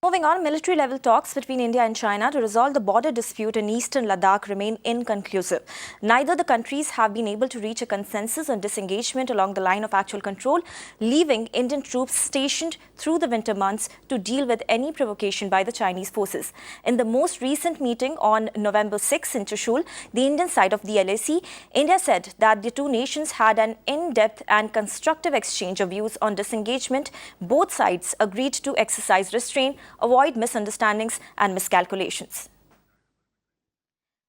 Moving on, military-level talks between India and China to resolve the border dispute in Eastern Ladakh remain inconclusive. Neither the countries have been able to reach a consensus on disengagement along the line of actual control, leaving Indian troops stationed through the winter months to deal with any provocation by the Chinese forces. In the most recent meeting on November 6 in Chushul, the Indian side of the LAC, India said that the two nations had an in-depth and constructive exchange of views on disengagement. Both sides agreed to exercise restraint, avoid misunderstandings and miscalculations.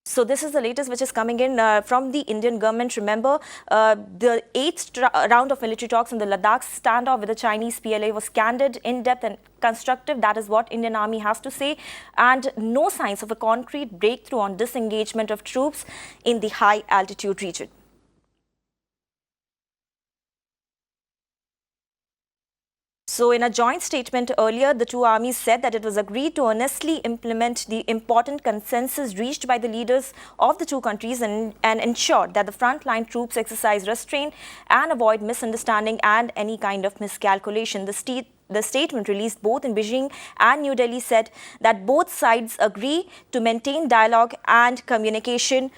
So this is the latest which is coming in from the Indian government. Remember, the 8th round of military talks in the Ladakh standoff with the Chinese PLA was candid, in-depth and constructive. That is what Indian Army has to say. And no signs of a concrete breakthrough on disengagement of troops in the high altitude region. So in a joint statement earlier, the two armies said that it was agreed to earnestly implement the important consensus reached by the leaders of the two countries and ensure that the frontline troops exercise restraint and avoid misunderstanding and any kind of miscalculation. The statement released both in Beijing and New Delhi said that both sides agree to maintain dialogue and communication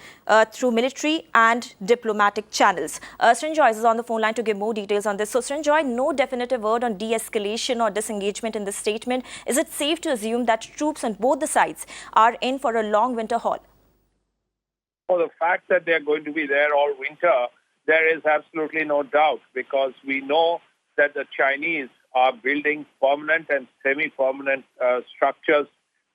through military and diplomatic channels. Srinjoy is on the phone line to give more details on this. So Srinjoy, no definitive word on de-escalation or disengagement in this statement. Is it safe to assume that troops on both the sides are in for a long winter haul? For the fact that they're going to be there all winter, there is absolutely no doubt, because we know that the Chinese are building permanent and semi-permanent structures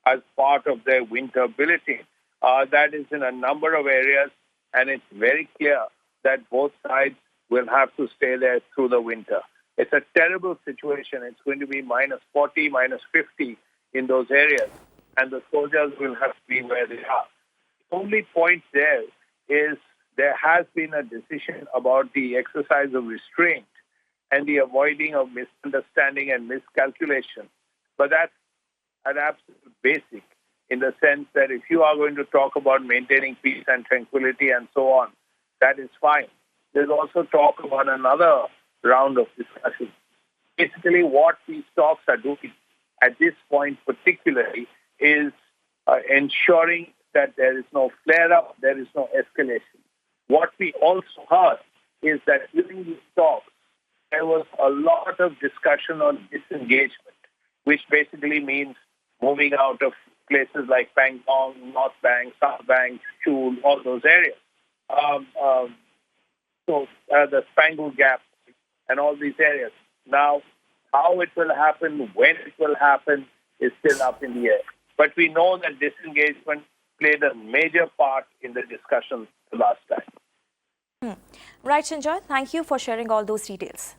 as part of their winter ability. That is in a number of areas, and it's very clear that both sides will have to stay there through the winter. It's a terrible situation. It's going to be minus 40, minus 50 in those areas, and the soldiers will have to be where they are. The only point there is there has been a decision about the exercise of restraint and the avoiding of misunderstanding and miscalculation. But that's an absolute basic, in the sense that if you are going to talk about maintaining peace and tranquility and so on, that is fine. There's also talk about another round of discussion. Basically, what these talks are doing at this point particularly is ensuring that there is no flare-up, there is no escalation. What we also heard is that during these talks, there was a lot of discussion on disengagement, which basically means moving out of places like Pangong, North Bank, South Bank, Chushul, all those areas. The Spangle Gap and all these areas. Now, how it will happen, when it will happen, is still up in the air. But we know that disengagement played a major part in the discussion the last time. Right, Srinjoy, thank you for sharing all those details.